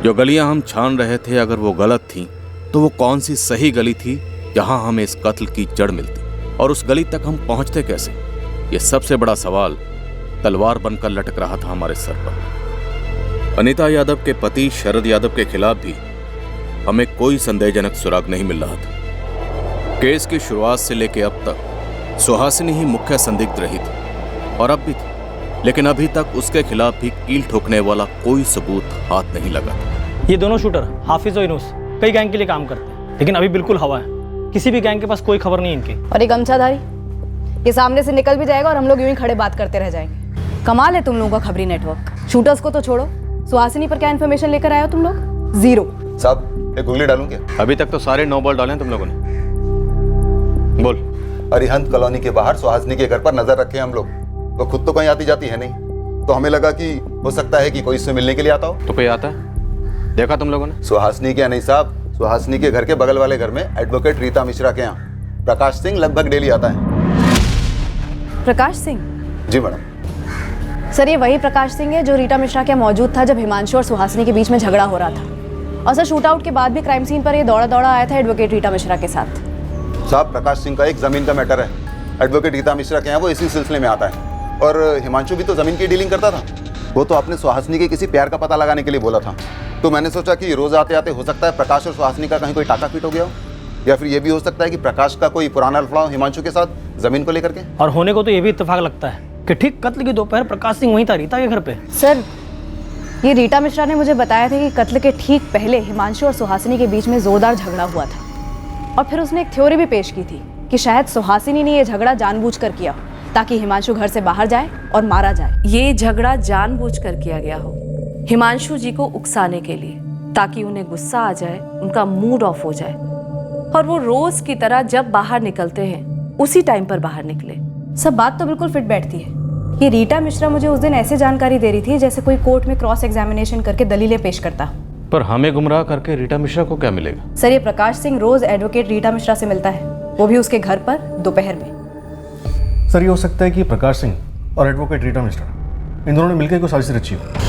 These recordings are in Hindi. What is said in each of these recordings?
जो गलियां हम छान रहे थे, अगर वो गलत थीं, तो वो कौन सी सही गली थी जहां हमें इस कत्ल की जड़ मिलती, और उस गली तक हम पहुंचते कैसे? ये सबसे बड़ा सवाल तलवार बनकर लटक रहा था हमारे सर पर। अनीता यादव के पति शरद यादव के खिलाफ भी हमें कोई संदेहजनक सुराग नहीं मिल रहा था। केस की शुरुआत से लेकर अब तक सुहासिनी ही मुख्य संदिग्ध रही थी और अब भी थी, लेकिन अभी तक उसके खिलाफ भी कील ठोकने वाला कोई सबूत हाथ नहीं लगा था। ये दोनों शूटर हाफिज और यूनुस कई गैंग के लिए काम करते हैं, लेकिन अभी बिल्कुल हवा है। किसी भी गैंग के पास कोई खबर नहीं इनकी। और ये गमछाधारी ये सामने से निकल भी जाएगा और हम लोग यूं ही खड़े बात करते रह जाएंगे। कमाल है तुम लोगों का खबरी नेटवर्क। शूटर्स को तो छोड़ो, सुहासिनी पर क्या इन्फॉर्मेशन लेकर आए हो तुम लोग? जीरो। साहब एक उंगली डालूं क्या? अभी तक तो सारे 9 बॉल डाले हैं तुम लोगों ने। बोल। अरिहंत कॉलोनी के बाहर सुहासिनी के घर पर नजर रखे हम लोग। वो खुद तो कहीं आती जाती है नहीं, तो हमें लगा कि हो सकता है कि कोई इससे मिलने के लिए आता हो। तो कोई आता है? देखा तुम लोगों ने? सुहासिनी के नहीं साहब, सुहासिनी के घर के बगल वाले घर में एडवोकेट रीता मिश्रा के यहाँ प्रकाश सिंह लगभग डेली आता है। प्रकाश सिंह? जी मैडम। सर ये वही प्रकाश सिंह है जो रीटा मिश्रा के मौजूद था जब हिमांशु और सुहासिनी के बीच में झगड़ा हो रहा था। और सर शूट आउट के बाद भी क्राइम सीन पर ये दौड़ा दौड़ा आया था एडवोकेट रीटा मिश्रा के साथ। साहब प्रकाश सिंह का एक जमीन का मैटर है। एडवोकेट रीता मिश्रा के यहाँ वो इसी सिलसिले में आता है। और हिमांशु भी तो जमीन की डीलिंग करता था। वो तो अपने सुहासिनी के किसी प्यार का पता लगाने के लिए बोला था। तो मैंने सोचा कि रोज आते आते हो सकता है प्रकाश और सुहासिनी का कहीं कोई टाका पीट हो गया हो, या फिर ये भी हो सकता है कि प्रकाश का कोई पुराना लफड़ा हो हिमांशु के साथ जमीन को लेकर के। और होने को तो ये भी इत्तेफाक लगता है कि ठीक कत्ल की दोपहर प्रकाश सिंह वहीं था रीता के घर पे। सर ये रीटा मिश्रा ने मुझे बताया था कि कत्ल के ठीक पहले हिमांशु और सुहासिनी के बीच में जोरदार झगड़ा हुआ था। और फिर उसने एक थ्योरी भी पेश की थी कि शायद सुहासिनी ने यह झगड़ा जानबूझकर किया ताकि हिमांशु घर से बाहर जाए और मारा जाए। ये झगड़ा जानबूझकर किया गया हो हिमांशु जी को उकसाने के लिए, ताकि उन्हें गुस्सा आ जाए, उनका मूड ऑफ हो जाए और वो रोज की तरह जब बाहर निकलते हैं उसी टाइम पर बाहर निकले। सब बात तो बिल्कुल फिट बैठती है। ये रीटा मिश्रा मुझे उस दिन ऐसे जानकारी दे रही थी जैसे कोई कोर्ट में क्रॉस एग्जामिनेशन करके दलीलें पेश करता। पर हमें गुमराह करके रीटा मिश्रा को क्या मिलेगा? सर ये प्रकाश सिंह रोज एडवोकेट रीटा मिश्रा से मिलता है, वो भी उसके घर पर दोपहर में। सर ये हो सकता है कि प्रकाश सिंह और एडवोकेट रीटा मिश्रा इन दोनों ने मिलकर कोई साजिश रची हो।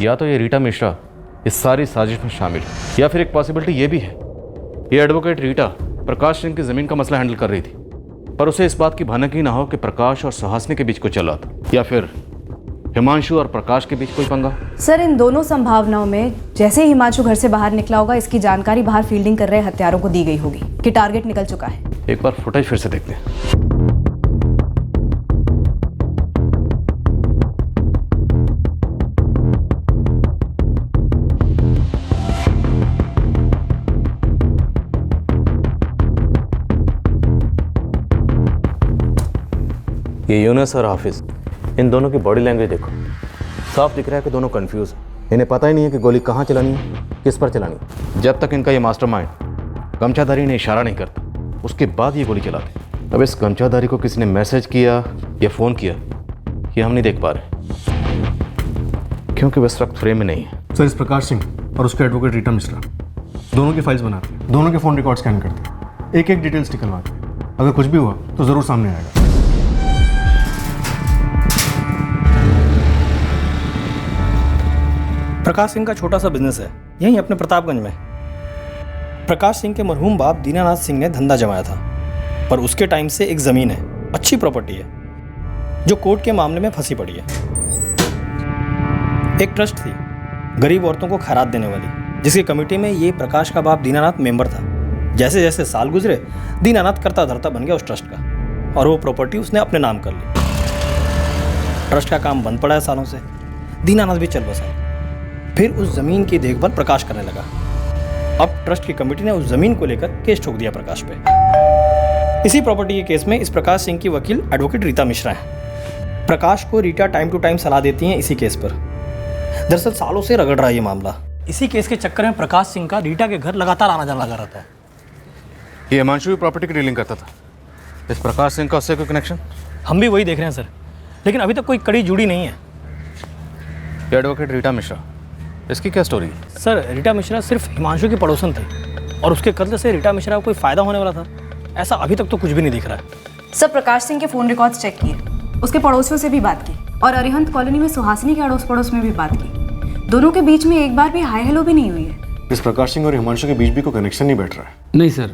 या तो ये रीटा मिश्रा इस सारी साजिश में शामिल है, या फिर एक पॉसिबिलिटी ये भी है ये एडवोकेट रीटा प्रकाश सिंह की जमीन का मसला हैंडल कर रही थी, पर उसे इस बात की भनक ही ना हो कि प्रकाश और सुहासिनी के बीच कुछ चला था, या फिर हिमांशु और प्रकाश के बीच कोई पंगा। सर इन दोनों संभावनाओं में जैसे ही हिमांशु घर से बाहर निकला होगा, इसकी जानकारी बाहर फील्डिंग कर रहे हत्यारों को दी गई होगी कि टारगेट निकल चुका है। एक बार फुटेज फिर से देखते हैं। ये यूनुस और हाफिज, इन दोनों की बॉडी लैंग्वेज देखो, साफ दिख रहा है कि दोनों कंफ्यूज हैं। इन्हें पता ही नहीं है कि गोली कहाँ चलानी है, किस पर चलानी है। जब तक इनका ये मास्टरमाइंड गमछाधारी ने इशारा नहीं करता, उसके बाद ये गोली चलाते। अब इस गमछाधारी को किसी ने मैसेज किया या फ़ोन किया, ये हम नहीं देख पा रहे क्योंकि वह इस वक्त फ्रेम में नहीं है। सर इस प्रकाश सिंह और उसके एडवोकेट रीटा मिश्रा दोनों की फाइल्स बनाते हैं, दोनों के फ़ोन रिकॉर्ड स्कैन करते हैं, एक एक डिटेल्स निकलवाते हैं। अगर कुछ भी हुआ तो ज़रूर सामने आएगा। प्रकाश सिंह का छोटा सा बिजनेस है यहीं अपने प्रतापगंज में। प्रकाश सिंह के मरहूम बाप दीनानाथ सिंह ने धंधा जमाया था, पर उसके टाइम से एक ज़मीन है, अच्छी प्रॉपर्टी है, जो कोर्ट के मामले में फंसी पड़ी है। एक ट्रस्ट थी गरीब औरतों को खैरात देने वाली, जिसकी कमेटी में ये प्रकाश का बाप दीनानाथ मेंबर था। जैसे जैसे साल गुजरे, दीनानाथ करता धरता बन गया उस ट्रस्ट का, और वो प्रॉपर्टी उसने अपने नाम कर ली। ट्रस्ट का काम बंद पड़ा है सालों से, दीनानाथ भी चल बसा। फिर उस जमीन की देखभाल प्रकाश करने लगा। अब ट्रस्ट की कमेटी ने उस जमीन को लेकर केस ठोक दिया प्रकाश पे। इसी प्रॉपर्टी के केस में इस प्रकाश सिंह की वकील एडवोकेट रीता मिश्रा है। प्रकाश को रीटा टाइम टू टाइम सलाह देती हैं इसी केस पर। दरअसल सालों से रगड़ रहा है ये मामला। इसी केस के चक्कर में प्रकाश सिंह का रीटा के घर लगातार आना जाना लगा रहता है। ये हिमांशु भी प्रॉपर्टी की डीलिंग करता था। इस प्रकाश सिंह का उससे कोई कनेक्शन? हम भी वही देख रहे हैं सर, लेकिन अभी तक कोई कड़ी जुड़ी नहीं है। एडवोकेट रीटा मिश्रा, इसकी क्या स्टोरी है? सर रीटा मिश्रा सिर्फ हिमांशु की पड़ोसन थी और उसके कत्ल से रीटा मिश्रा को कोई फ़ायदा होने वाला था, ऐसा अभी तक तो कुछ भी नहीं दिख रहा है। सर प्रकाश सिंह के फ़ोन रिकॉर्ड्स चेक किए, उसके पड़ोसियों से भी बात की और अरिहंत कॉलोनी में सुहासिनी के अड़ोस पड़ोस में भी बात की। दोनों के बीच में एक बार भी हाय हेलो भी नहीं हुई है। इस प्रकाश सिंह और हिमांशु के बीच भी कोई कनेक्शन नहीं बैठ रहा है। नहीं सर,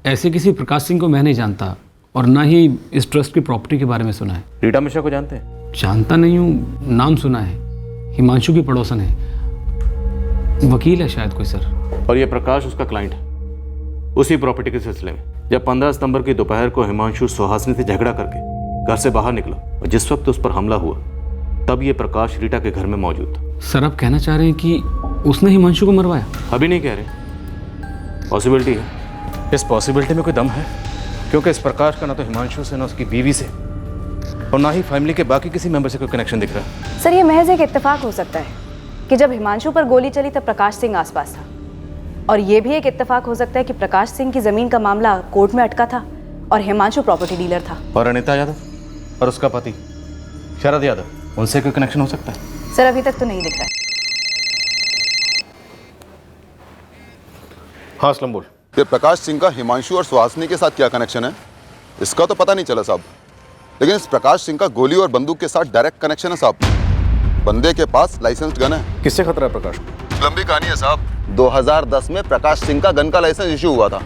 ऐसे किसी प्रकाश सिंह को मैं नहीं जानता और ना ही इस ट्रस्ट की प्रॉपर्टी के बारे में सुना है। रीटा मिश्रा को जानते हैं? जानता नहीं हूँ, नाम सुना है। हिमांशु की पड़ोसन है, वकील है शायद कोई सर। और ये प्रकाश उसका क्लाइंट है उसी प्रॉपर्टी के सिलसिले में। जब 15 सितंबर की दोपहर को हिमांशु सुहासिनी से झगड़ा करके घर से बाहर निकला और जिस वक्त उस पर हमला हुआ तब ये प्रकाश रीटा के घर में मौजूद था। सर आप कहना चाह रहे हैं कि उसने हिमांशु को मरवाया? अभी नहीं कह रहे, पॉसिबिलिटी है। इस पॉसिबिलिटी में कोई दम है, क्योंकि इस प्रकाश का ना तो हिमांशु से ना उसकी बीवी से और ना ही फैमिली के बाकी किसी मेंबर से कोई कनेक्शन दिख रहा है। सर, ये महज एक इत्तेफाक हो सकता है कि जब हिमांशु पर गोली चली तब प्रकाश सिंह आसपास था, और ये भी एक इत्तेफाक हो सकता है कि प्रकाश सिंह की जमीन का मामला कोर्ट में अटका था और हिमांशु प्रॉपर्टी डीलर था। और अनिता यादव और उसका पति शरद यादव, उनसे कोई कनेक्शन हो सकता है? सर, अभी तक तो नहीं दिख रहा है। हाँ असलम बोल। फिर प्रकाश सिंह का हिमांशु और सुहासिनी के साथ क्या कनेक्शन है इसका तो पता नहीं चला साहब, लेकिन इस प्रकाश सिंह का गोली और बंदूक के साथ डायरेक्ट कनेक्शन है साहब। बंदे के पास लाइसेंस्ड गन है। किससे खतरा है प्रकाश को? लंबी कहानी है साहब। 2010 में प्रकाश सिंह का गन का लाइसेंस इशू हुआ था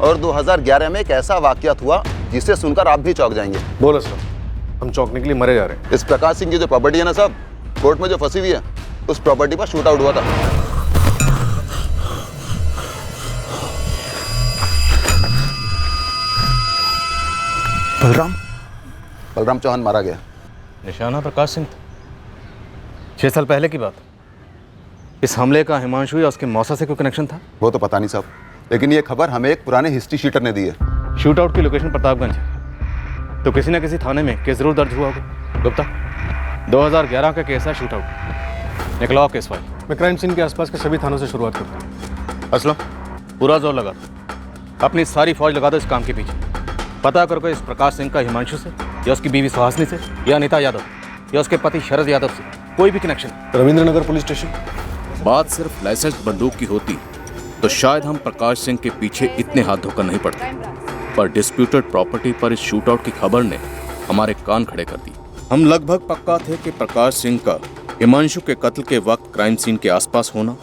और 2011 में एक ऐसा वाकयात हुआ जिसे सुनकर आप भी चौंक जाएंगे। बोल असलम, हम चौंकने के लिए मरे जा रहे हैं। इस प्रकाश सिंह की जो प्रॉपर्टी है ना साहब, कोर्ट में जो फंसी हुई है, उस प्रॉपर्टी पर शूट आउट हुआ था। बलराम चौहान मारा गया। निशाना प्रकाश सिंह था। 6 साल पहले की बात। इस हमले का हिमांशु या उसके मौसा से कोई कनेक्शन था? वो तो पता नहीं साहब, लेकिन ये खबर हमें एक पुराने हिस्ट्री शीटर ने दी है। शूट आउट की लोकेशन प्रतापगंज है, तो किसी न किसी थाने में केस जरूर दर्ज हुआ होगा। गुप्ता, 2011 का केस है शूट आउट। निकलाओ केस फाइल। मैं क्राइम सीन के आसपास के सभी थानों से शुरुआत करता हूँ। असलम, पूरा जोर लगा दो, अपनी सारी फौज लगा दो इस काम के पीछे। पता करो इस प्रकाश सिंह का हिमांशु से या उसकी बीवी सुहासिनी से या अनिता यादव या उसके पति शरद यादव से कोई भी कनेक्शन। रविंद्रनगर police station. बात सिर्फ लाइसेंस बंदूक की होती तो शायद हम प्रकाश सिंह के पीछे इतने हाथ धोकर नहीं पड़ते, पर डिस्प्यूटेड प्रॉपर्टी पर इस शूट आउट की खबर ने हमारे कान खड़े कर दिए। हम लगभग पक्का थे कि प्रकाश सिंह का हिमांशु के कत्ल के वक्त क्राइम सीन के आसपास होना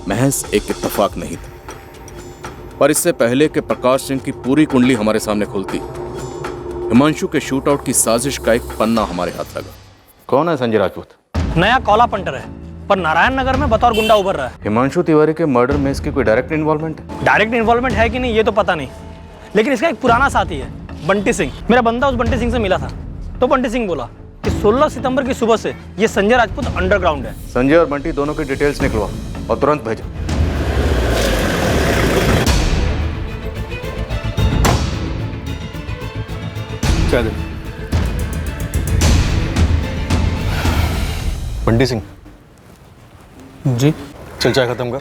महज एक इत्तेफाक नहीं था, पर इससे पहले कि प्रकाश सिंह की पूरी कुंडली हमारे सामने खुलती, हिमांशु के शूट आउट की साजिश का एक पन्ना हमारे हाथ लगा। कौन है संजय राजपूत? नया कॉला पंटर है, पर नारायण नगर में बतौर गुंडा उभर रहा है। हिमांशु तिवारी के मर्डर में इसकी कोई डायरेक्ट इन्वॉल्वमेंट है? डायरेक्ट इन्वॉल्वमेंट है कि नहीं ये तो पता नहीं, लेकिन इसका एक पुराना साथी है, बंटी सिंह। मेरा बंदा उस बंटी सिंह से मिला था, तो बंटी सिंह बोला कि 16 सितंबर की सुबह से ये संजय राजपूत अंडरग्राउंड है। संजय और बंटी दोनों की डिटेल्स निकलवा और तुरंत भेजो। चल बंटी सिंह जी। चल चाय खत्म कर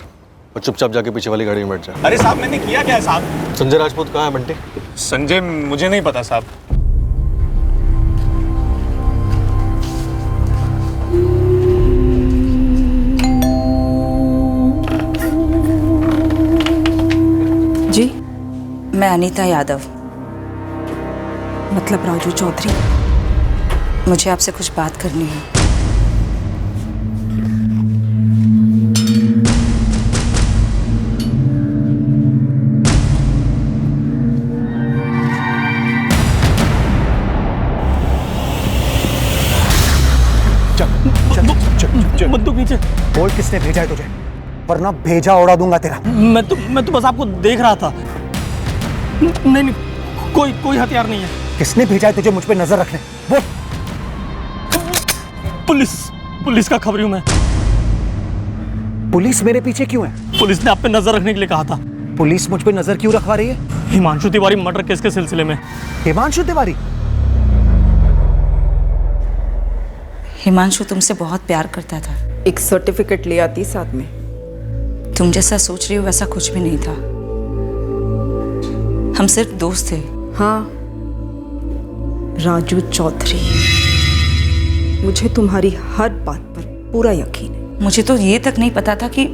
और चुपचाप जाके पीछे वाली गाड़ी में बैठ जा। अरे साहब मैंने किया क्या है साहब? संजय राजपूत कहाँ है बंटी? संजय मुझे नहीं पता साहब। जी, मैं अनीता यादव। मतलब राजू चौधरी। मुझे आपसे कुछ बात करनी है। बंदूक नीचे। बोल किसने भेजा है तुझे, वरना भेजा उड़ा दूंगा तेरा। मैं तो बस आपको देख रहा था। नहीं, कोई हथियार नहीं है। किसने भेजा है तुझे मुझ पे नजर रखने? बोल। पुलिस का खबरी हूं मैं। पुलिस मेरे पीछे क्यों है? पुलिस ने आप पे नजर रखने के लिए कहा था। पुलिस मुझ पे नजर क्यों रखवा रही है? हिमांशु तिवारी मर्डर केस के सिलसिले में। हिमांशु तिवारी? हिमांशु तुमसे बहुत प्यार करता था। एक सर्टिफिकेट ले आती साथ में। तुम जैसा सोच रही हो वैसा कुछ भी नहीं था। हम सिर्फ दोस्त थे। हाँ, राजू चौधरी, मुझे तुम्हारी हर बात पर पूरा यकीन है। मुझे तो ये तक नहीं पता था कि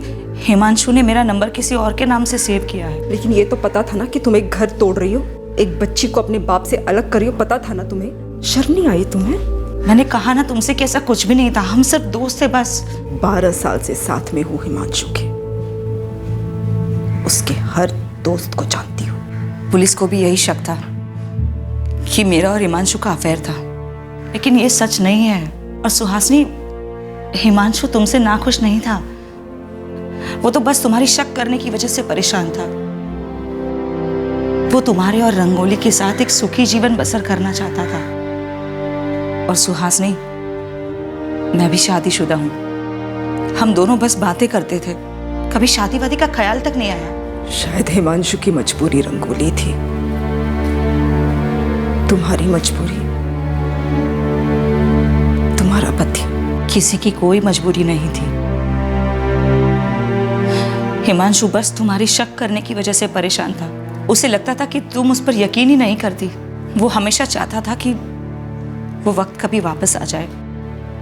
हिमांशु ने मेरा नंबर किसी और के नाम से सेव किया है। लेकिन ये तो पता था ना कि तुम एक घर तोड़ रही हो, एक बच्ची को अपने बाप से अलग कर रही हो। पता था ना तुम्हें? शर्म नहीं आई तुम्हें? मैंने कहा ना तुमसे कि ऐसा कुछ भी नहीं था, हम सिर्फ दोस्त थे बस। 12 साल से साथ में हूँ हिमांशु के, उसके हर दोस्त को जानती हूँ। पुलिस को भी यही शक था कि मेरा और हिमांशु का अफेयर था, लेकिन ये सच नहीं है। और सुहासिनी, हिमांशु तुमसे नाखुश नहीं था, वो तो बस तुम्हारी शक करने की वजह से परेशान था। वो तुम्हारे और रंगोली के साथ एक सुखी जीवन बसर करना चाहता था। और सुहासिनी, मैं भी शादीशुदा हूं, हम दोनों बस बातें करते थे, कभी शादी वादी का ख्याल तक नहीं आया। शायद हिमांशु की मजबूरी रंगोली थी, तुम्हारी मजबूरी तुम्हारा पति। किसी की कोई मजबूरी नहीं थी। हिमांशु बस तुम्हारी शक करने की वजह से परेशान था। उसे लगता था कि तुम उस पर यकीन ही नहीं करती। वो हमेशा चाहता था कि वो वक्त कभी वापस आ जाए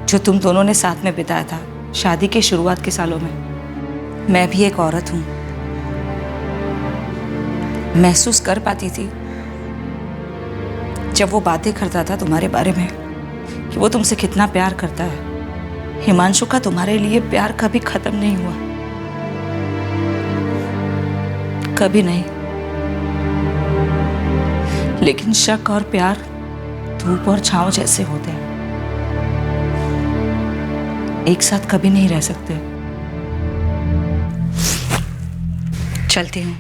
जो तुम दोनों ने साथ में बिताया था शादी के शुरुआत के सालों में। मैं भी एक औरत हूं, महसूस कर पाती थी जब वो बातें करता था तुम्हारे बारे में कि वो तुमसे कितना प्यार करता है। हिमांशु का तुम्हारे लिए प्यार कभी खत्म नहीं हुआ, कभी नहीं। लेकिन शक और प्यार धूप और छांव जैसे होते हैं, एक साथ कभी नहीं रह सकते। चलती हूँ।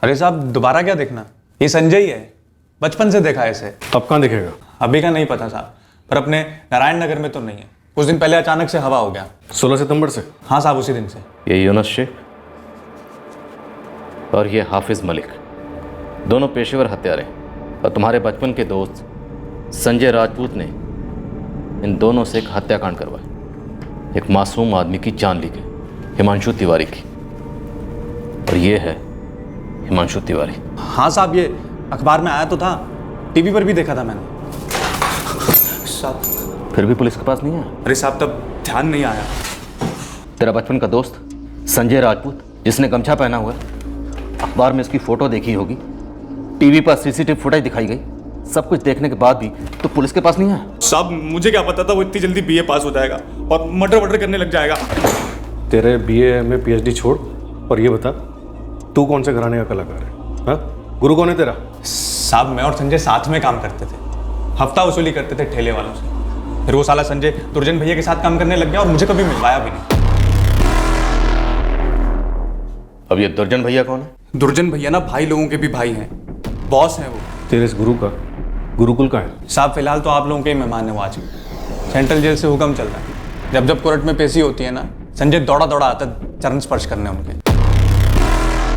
अरे साहब, दोबारा क्या देखना, ये संजय ही है, बचपन से देखा है इसे। अब कहाँ दिखेगा? अभी का नहीं पता साहब, पर अपने नारायण नगर में तो नहीं है। कुछ दिन पहले अचानक से हवा हो गया। 16 सितंबर से? हाँ साहब, उसी दिन से। ये यूनुस शेख और ये हाफिज मलिक, दोनों पेशेवर हत्यारे। और तुम्हारे बचपन के दोस्त संजय राजपूत ने इन दोनों से एक हत्याकांड करवाया, एक मासूम आदमी की जान ली गई, हिमांशु तिवारी की। और ये है हिमांशु तिवारी। हाँ साहब, ये अखबार में आया तो था, टीवी पर भी देखा था मैंने। साहब, फिर भी पुलिस के पास नहीं आया? अरे साहब, तब ध्यान नहीं आया। तेरा बचपन का दोस्त संजय राजपूत, जिसने गमछा पहना हुआ है, अखबार में इसकी फोटो देखी होगी, टीवी पर सीसीटीवी फुटेज दिखाई गई, सब कुछ देखने के बाद भी तो पुलिस के पास नहीं आया? साहब, मुझे क्या पता था वो इतनी जल्दी बीए पास हो जाएगा और मर्डर करने लग जाएगा। तेरे बीए में पीएचडी छोड़ और ये बता, तू कौन से घराने का कलाकार है? हाँ, गुरु कौन है तेरा? साहब, मैं और संजय साथ में काम करते थे, हफ्ता वसूली करते थे ठेले वालों से। फिर वो साला संजय दुर्जन भैया के साथ काम करने लग गया और मुझे कभी मिलवाया भी नहीं। अब ये दुर्जन भैया कौन है? दुर्जन भैया ना भाई लोगों के भी भाई हैं, बॉस हैं वो। तेरे इस गुरु का गुरुकुल का है? साहब, फिलहाल तो आप लोगों के ही मेहमान है वो आज। सेंट्रल जेल से हुक्म चल रहा है, जब जब कोर्ट में पेशी होती है ना, संजय दौड़ा दौड़ा आता चरण स्पर्श करने उनके।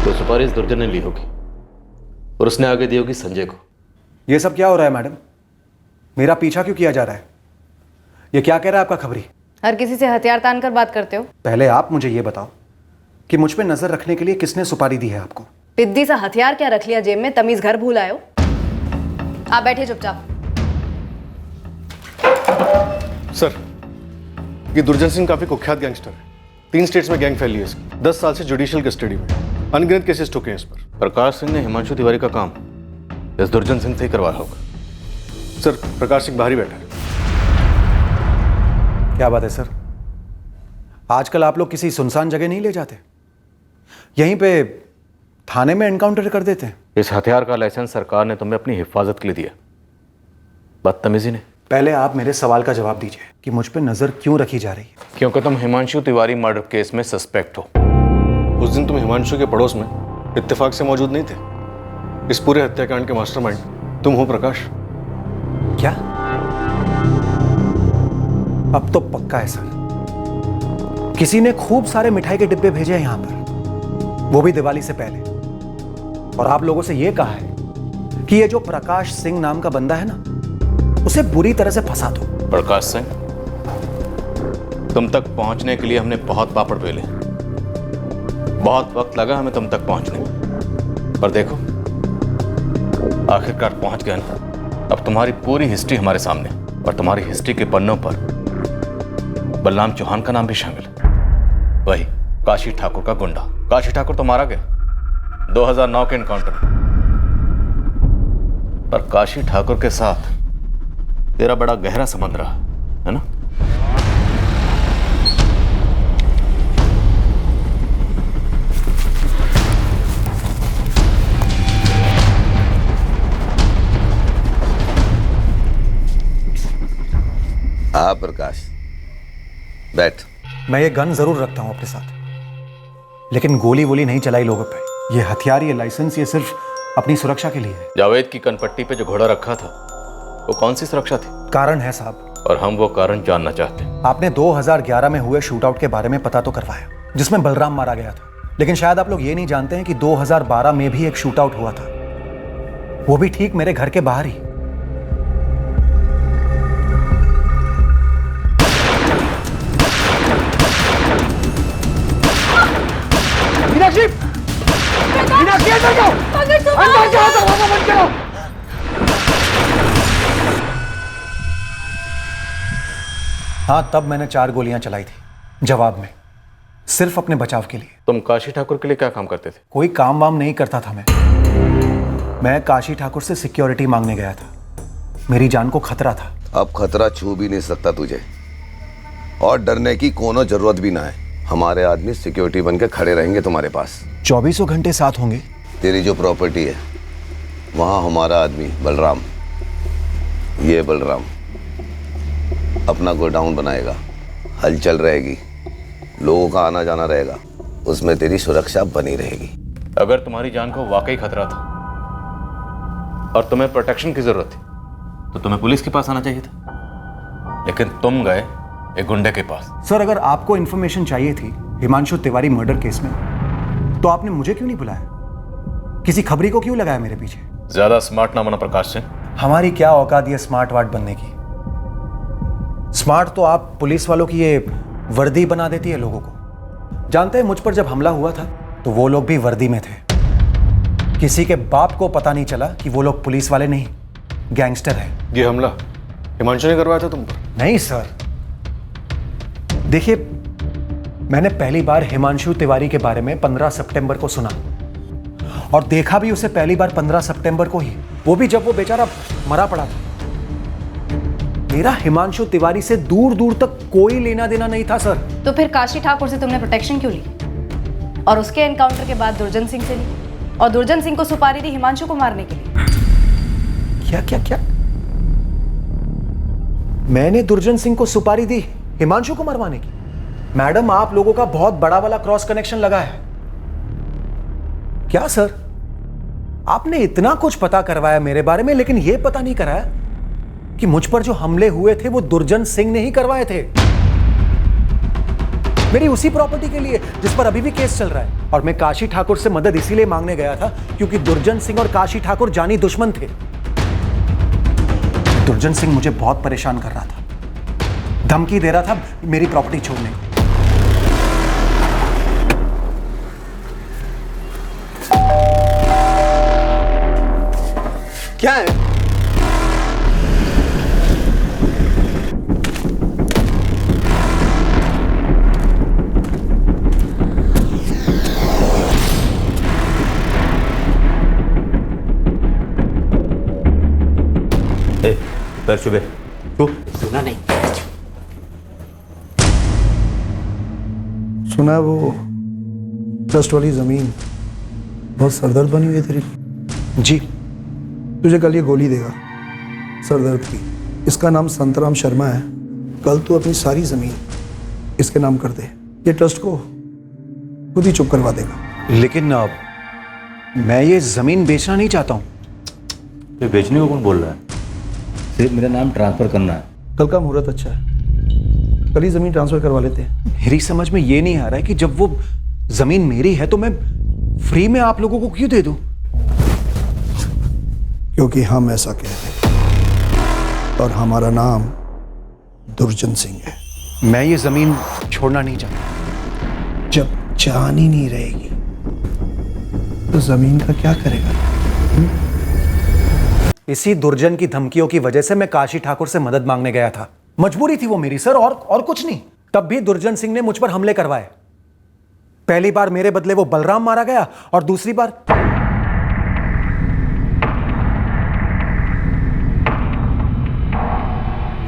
तो सुपारी इस दुर्जन ने ली होगी और उसने आगे दी होगी संजय को। ये सब क्या हो रहा है मैडम? मेरा पीछा क्यों किया जा रहा है? ये क्या कह रहा है आपका खबरी? हर किसी से हथियार तान कर बात करते हो। पहले आप मुझे ये बताओ कि मुझ पे नजर रखने के लिए किसने सुपारी दी है आपको? पिद्दी सा हथियार क्या रख लिया जेब में, तमीज घर भूल आए हो। आप बैठे चुपचाप। सर, ये दुर्जन सिंह काफी कुख्यात गैंगस्टर है, 3 स्टेट्स में गैंग फैली है इसकी, 10 साल से जुडिशियल कस्टडी में, अनगिनत केसेस ठोके हैं इस पर। प्रकाश सिंह ने हिमांशु तिवारी का काम इस दुर्जन सिंह से ही करवाया होगा। सर, प्रकाश सिंह बाहर ही बैठा है। क्या बात है सर? आजकल आप लोग किसी सुनसान जगह नहीं ले जाते, यहीं पे थाने में एनकाउंटर कर देते हैं। इस हथियार का लाइसेंस सरकार ने तुम्हें अपनी हिफाजत के लिए दिया, बदतमीजी ने। पहले आप मेरे सवाल का जवाब दीजिए कि मुझ पे नजर क्यों रखी जा रही है? क्योंकि तुम हिमांशु तिवारी मर्डर केस में सस्पेक्ट हो। उस दिन तुम हिमांशु के पड़ोस में इत्तेफाक से मौजूद नहीं थे। इस पूरे हत्याकांड के मास्टरमाइंड तुम हो प्रकाश। क्या? अब तो पक्का है सर, किसी ने खूब सारे मिठाई के डिब्बे भेजे हैं यहां पर, वो भी दिवाली से पहले। और आप लोगों से यह कहा है कि ये जो प्रकाश सिंह नाम का बंदा है ना, उसे बुरी तरह से फंसा दो। प्रकाश सिंह, तुम तक पहुंचने के लिए हमने बहुत पापड़ बेले, बहुत वक्त लगा हमें तुम तक पहुंचने में, पर देखो आखिरकार पहुंच गए ना। अब तुम्हारी पूरी हिस्ट्री हमारे सामने, और तुम्हारी हिस्ट्री के पन्नों पर बलराम चौहान का नाम भी शामिल है, वही काशी ठाकुर का गुंडा। काशी ठाकुर तो मारा गया 2009 के एनकाउंटर में, पर काशी ठाकुर के साथ तेरा बड़ा गहरा संबंध रहा है ना? हाँ प्रकाश, बैठ। मैं ये गन जरूर रखता हूं अपने साथ, लेकिन गोली वोली नहीं चलाई लोगों पे। ये हथियार, ये लाइसेंस, ये सिर्फ अपनी सुरक्षा के लिए है। जावेद की कनपट्टी पे जो घोड़ा रखा था वो कौन सी सुरक्षा थी? कारण है साहब, और हम वो कारण जानना चाहते हैं। आपने 2011 में हुए शूटआउट के बारे में पता तो करवाया, जिसमें बलराम मारा गया था, लेकिन शायद आप लोग ये नहीं जानते हैं कि 2012 में भी एक शूटआउट हुआ था, वो भी ठीक मेरे घर के बाहर ही। मीनाक्षी! मीनाक्षी अंदर जाओ! अंदर जाओ, दरवाजा बंद करो! हाँ, तब मैंने 4 गोलियां चलाई थी जवाब में, सिर्फ अपने बचाव के लिए। तुम काशी ठाकुर के लिए क्या काम करते थे? कोई काम वाम नहीं करता था मैं काशी ठाकुर से सिक्योरिटी मांगने गया था। मेरी जान को खतरा था। अब खतरा छू भी नहीं सकता तुझे, और डरने की कोनो जरूरत भी ना है। हमारे आदमी सिक्योरिटी बन के खड़े रहेंगे तुम्हारे पास। 24 घंटे साथ होंगे। तेरी जो प्रॉपर्टी है वहां हमारा आदमी बलराम, ये बलराम अपना गोडाउन बनाएगा, हलचल रहेगी, लोगों का आना जाना रहेगा, उसमें तेरी सुरक्षा बनी रहेगी। अगर तुम्हारी जान को वाकई खतरा था और तुम्हें प्रोटेक्शन की जरूरत थी तो तुम्हें पुलिस के पास आना चाहिए था, लेकिन तुम गए एक गुंडे के पास। सर, अगर आपको इंफॉर्मेशन चाहिए थी हिमांशु तिवारी मर्डर केस में, तो आपने मुझे क्यों नहीं बुलाया? किसी खबरी को क्यों लगाया मेरे पीछे? ज्यादा स्मार्ट ना बना प्रकाश सिंह। हमारी क्या औकात है स्मार्ट वार्ड बनने की? स्मार्ट तो आप पुलिस वालों की ये वर्दी बना देती है लोगों को। जानते हैं, मुझ पर जब हमला हुआ था तो वो लोग भी वर्दी में थे। किसी के बाप को पता नहीं चला कि वो लोग पुलिस वाले नहीं, गैंगस्टर है। ये हमला हिमांशु ने करवाया था तुम पर? नहीं सर, देखिए, मैंने पहली बार हिमांशु तिवारी के बारे में 15 सितंबर को सुना, और देखा भी उसे पहली बार 15 सितंबर को ही, वो भी जब वो बेचारा मरा पड़ा था। मेरा हिमांशु तिवारी से दूर दूर तक कोई लेना देना नहीं था सर। तो फिर काशी ठाकुर से तुमने प्रोटेक्शन क्यों ली, और उसके एनकाउंटर के बाद दुर्जन सिंह से ली, और दुर्जन सिंह को सुपारी दी हिमांशु को मारने के लिए? क्या क्या क्या? मैंने दुर्जन सिंह को सुपारी दी हिमांशु को मरवाने की? मैडम, आप लोगों का बहुत बड़ा वाला क्रॉस कनेक्शन लगा है क्या सर? आपने इतना कुछ पता करवाया मेरे बारे में, लेकिन यह पता नहीं कराया कि मुझ पर जो हमले हुए थे वो दुर्जन सिंह ने ही करवाए थे, मेरी उसी प्रॉपर्टी के लिए जिस पर अभी भी केस चल रहा है। और मैं काशी ठाकुर से मदद इसीलिए मांगने गया था क्योंकि दुर्जन सिंह और काशी ठाकुर जानी दुश्मन थे। दुर्जन सिंह मुझे बहुत परेशान कर रहा था, धमकी दे रहा था मेरी प्रॉपर्टी छोड़ने को। क्या है? पैर छुबे तू सुना नहीं? सुना वो ट्रस्ट वाली जमीन बहुत सरदर्द बनी हुई है तेरी। जी, तुझे कल ये गोली देगा सरदर्द की। इसका नाम संतराम शर्मा है। कल तू अपनी सारी जमीन इसके नाम कर दे, ये ट्रस्ट को खुद ही चुप करवा देगा। लेकिन मैं ये जमीन बेचना नहीं चाहता हूं। ये बेचने को कौन बोल रहा है? सिर्फ मेरा नाम ट्रांसफर करना है। कल का मुहूर्त अच्छा है, कल ही जमीन ट्रांसफर करवा लेते हैं। मेरी समझ में ये नहीं आ रहा है कि जब वो जमीन मेरी है तो मैं फ्री में आप लोगों को क्यों दे दूं? क्योंकि हम ऐसा कहते हैं और हमारा नाम दुर्जन सिंह है। मैं ये जमीन छोड़ना नहीं चाहता। जब जान ही नहीं रहेगी तो जमीन का क्या करेगा? इसी दुर्जन की धमकियों की वजह से मैं काशी ठाकुर से मदद मांगने गया था। मजबूरी थी वो मेरी सर, और कुछ नहीं। तब भी दुर्जन सिंह ने मुझ पर हमले करवाए। पहली बार मेरे बदले वो बलराम मारा गया और दूसरी बार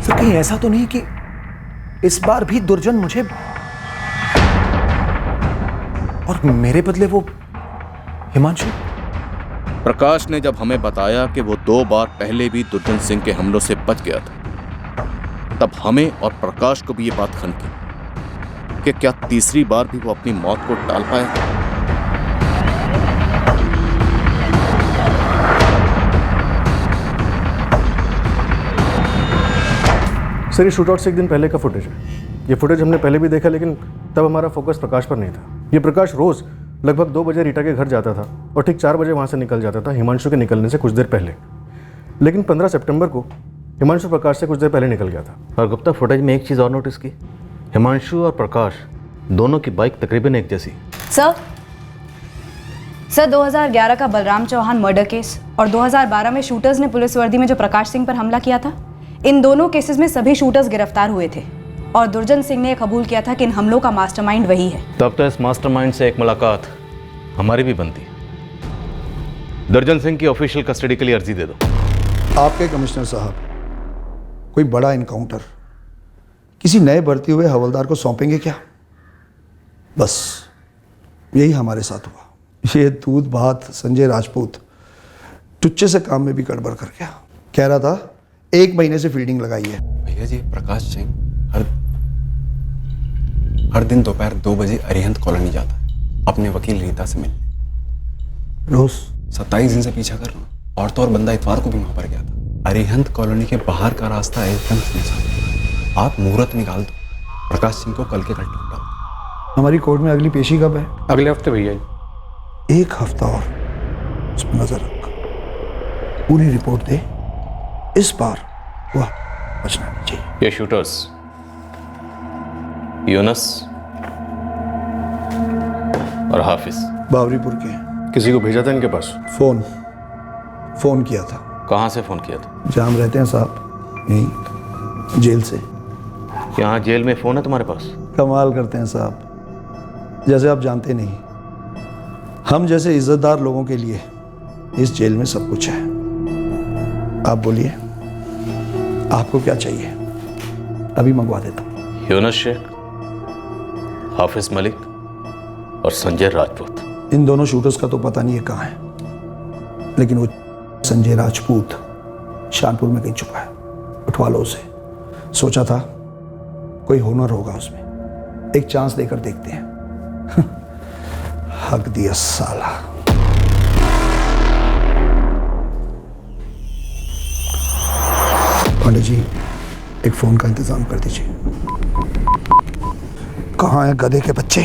सर कहीं ऐसा तो नहीं कि इस बार भी दुर्जन मुझे और मेरे बदले वो हिमांशु? प्रकाश ने जब हमें बताया कि वो 2 बार पहले भी दुर्जन सिंह के हमलों से बच गया था, तब हमें और प्रकाश को भी ये बात खनकी कि क्या तीसरी बार भी वो अपनी मौत को टाल पाया। सर ये शूट आउट से एक दिन पहले का फुटेज है। ये फुटेज हमने पहले भी देखा, लेकिन तब हमारा फोकस प्रकाश पर नहीं था। ये प्रकाश रोज लगभग 2 बजे रीटा के घर जाता था और ठीक 4 बजे वहाँ से निकल जाता था, हिमांशु के निकलने से कुछ देर पहले। लेकिन 15 सितंबर को हिमांशु प्रकाश से कुछ देर पहले निकल गया था। और गुप्ता, फुटेज में एक चीज़ और नोटिस की, हिमांशु और प्रकाश दोनों की बाइक तकरीबन एक जैसी। सर 2011 का बलराम चौहान मर्डर केस और 2012 में शूटर्स ने पुलिस वर्दी में जो प्रकाश सिंह पर हमला किया था, इन दोनों केसेस में सभी शूटर्स गिरफ्तार हुए थे और दुर्जन सिंह ने कबूल किया था कि इन हमलों का मास्टरमाइंड वही है। तब तो इस मास्टरमाइंड से एक मुलाकात हमारी भी बनती है। दुर्जन सिंह की ऑफिशियल कस्टडी के लिए अर्जी दे दो। आपके कमिश्नर साहब कोई बड़ा इनकाउंटर किसी नए भर्ती हुए हवलदार को सौंपेंगे क्या? बस यही हमारे साथ हुआ। ये दूध भात संजय राजपूत टुच्चे से काम में भी गड़बड़ कर गया। कह रहा था 1 महीने से फील्डिंग लगाई है। भैया जी, प्रकाश सिंह हर दिन दोपहर 2 बजे अरिहंत कॉलोनी जाता है अपने वकील रीता से मिलने। रोज 27 दिन से पीछा कर रहा हूँ। और तो और बंदा इतवार को भी वहां पर गया था। अरिहंत कॉलोनी के बाहर का रास्ता एकदम सुनसान। आप मुहूर्त निकाल दो, प्रकाश सिंह को कल के कल लौटा। हमारी कोर्ट में अगली पेशी कब है? अगले हफ्ते भैया। 1 हफ्ता और उस पर नजर रख, पूरी रिपोर्ट दे। इस बार वह बचना नहीं चाहिए। ये शूटर्स यूनस और हाफिज बावरीपुर के। किसी को भेजा था इनके पास? फोन किया था। कहाँ से फोन किया था? जहाँ हम रहते हैं साहब, यहीं जेल से। यहाँ जेल में फोन है तुम्हारे पास? कमाल करते हैं साहब, जैसे आप जानते नहीं। हम जैसे इज्जतदार लोगों के लिए इस जेल में सब कुछ है। आप बोलिए, आपको क्या चाहिए? अभी मंगवा देता हूँ। यूनस शेख, हाफिज मलिक और संजय राजपूत। इन दोनों शूटर्स का तो पता नहीं है कहाँ है, लेकिन वो संजय राजपूत शानपुर में कहीं छुपा है। उठवा लो उसे। सोचा था कोई हुनर होगा उसमें, एक चांस देकर देखते हैं। हक दिया साला। पांडे जी, एक फोन का इंतजाम कर दीजिए। कहाँ है गधे के बच्चे?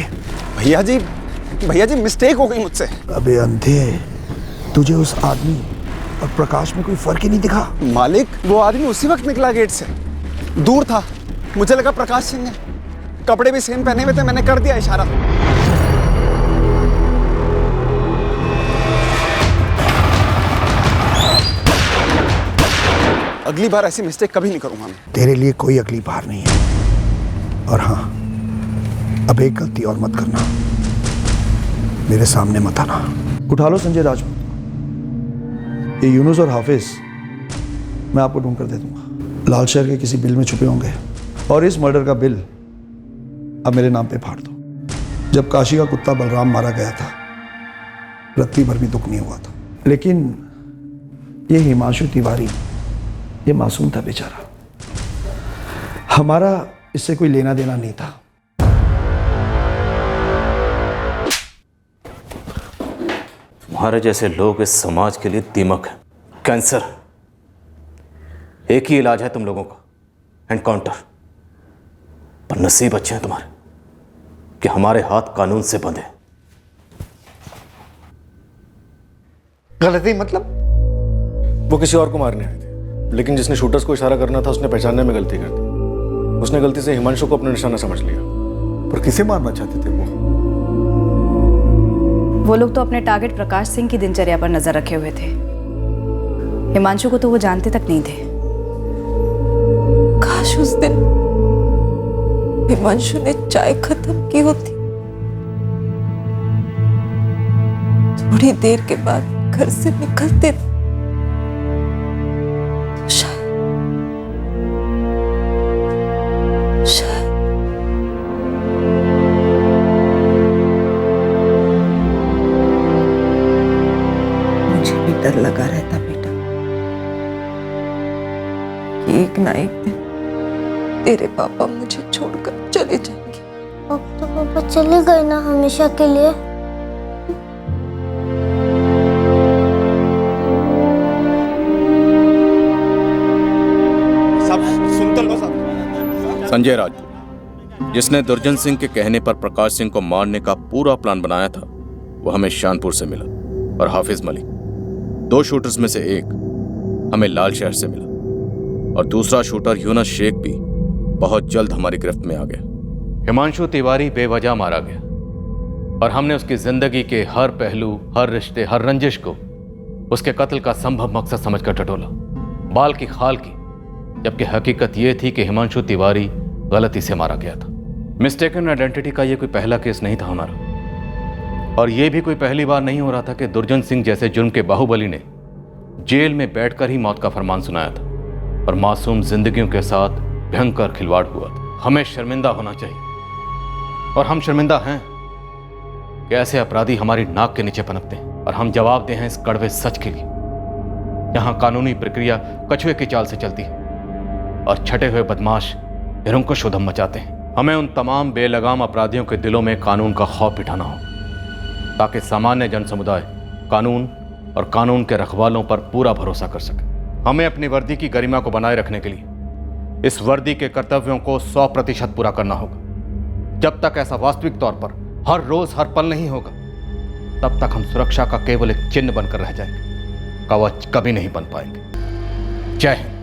भैया जी मिस्टेक हो गई मुझसे। अबे अंधे, तुझे उस आदमी और प्रकाश में कोई फर्क ही नहीं दिखा? मालिक, वो आदमी उसी वक्त निकला गेट से। दूर था, मुझे लगा प्रकाश सिंह है। कपड़े भी सेम पहने हुए थे, मैंने कर दिया इशारा। अगली बार ऐसी मिस्टेक कभी नहीं करूंगा मैं। तेरे लिए कोई अगली बार नहीं है। और हाँ, अब एक गलती और मत करना, मेरे सामने मत आना। उठा लो संजय राजपूत। ये यूनुस और हाफिज मैं आपको ढूंढ कर दे दूंगा। लाल शहर के किसी बिल में छुपे होंगे और इस मर्डर का बिल अब मेरे नाम पे फाड़ दो। जब काशी का कुत्ता बलराम मारा गया था, रत्ती भर भी दुख नहीं हुआ था, लेकिन ये हिमांशु तिवारी, ये मासूम था बेचारा। हमारा इससे कोई लेना देना नहीं था। तुम्हारे जैसे लोग इस समाज के लिए दीमक है, कैंसर। एक ही इलाज है तुम लोगों का, एनकाउंटर। पर नसीब अच्छे हैं तुम्हारे कि हमारे हाथ कानून से बंधे। गलती मतलब? वो किसी और को मारने आए थे, लेकिन जिसने शूटर्स को इशारा करना था उसने पहचानने में गलती कर दी। उसने गलती से हिमांशु को अपना निशाना समझ लिया। पर किसे मारना चाहते थे वो? वो लोग तो अपने टारगेट प्रकाश सिंह की दिनचर्या पर नजर रखे हुए थे। हिमांशु को तो वो जानते तक नहीं थे। काश उस दिन हिमांशु ने चाय खत्म की होती। थोड़ी देर के बाद घर से निकलते तो शायद मुझे भी डर लगा रहता बेटा कि एक ना एक दिन तेरे पापा मुझे छोड़कर चले जाएंगे। अब तो पापा चले गए ना हमेशा के लिए। संजय राजपूत, जिसने दुर्जन सिंह के कहने पर प्रकाश सिंह को मारने का पूरा प्लान बनाया था, वो हमें शानपुर से मिला। और हाफिज मलिक, 2 शूटर्स में से एक हमें लाल शहर से मिला, और दूसरा शूटर यूनुस शेख भी बहुत जल्द हमारी गिरफ्त में आ गया। हिमांशु तिवारी बेवजह मारा गया और हमने उसकी जिंदगी के हर पहलू, हर रिश्ते, हर रंजिश को उसके कत्ल का संभव मकसद समझकर टटोला, बाल की खाल की, जबकि हकीकत यह थी कि हिमांशु तिवारी गलती से मारा गया था। मिस्टेकन आइडेंटिटी का यह कोई पहला केस नहीं था हमारा, और यह भी कोई पहली बार नहीं हो रहा था कि दुर्जन सिंह जैसे जुर्म के बाहुबली ने जेल में बैठकर ही मौत का फरमान सुनाया था और मासूम जिंदगियों के साथ भयंकर खिलवाड़ हुआ था। हमें शर्मिंदा होना चाहिए, और हम शर्मिंदा हैं कि ऐसे अपराधी हमारी नाक के नीचे पनपते हैं, और हम जवाबदेह हैं इस कड़वे सच के लिए। यहाँ कानूनी प्रक्रिया कछुए की चाल से चलती है और छटे हुए बदमाश निरंकुश उधम मचाते हैं। हमें उन तमाम बेलगाम अपराधियों के दिलों में कानून का खौफ बिठाना हो, ताकि सामान्य जन समुदाय कानून और कानून के रखवालों पर पूरा भरोसा कर सके। हमें अपनी वर्दी की गरिमा को बनाए रखने के लिए इस वर्दी के कर्तव्यों को 100% पूरा करना होगा। जब तक ऐसा वास्तविक तौर पर हर रोज हर पल नहीं होगा, तब तक हम सुरक्षा का केवल एक चिन्ह बनकर रह जाएंगे, कवच कभी नहीं बन पाएंगे। जय हिंद।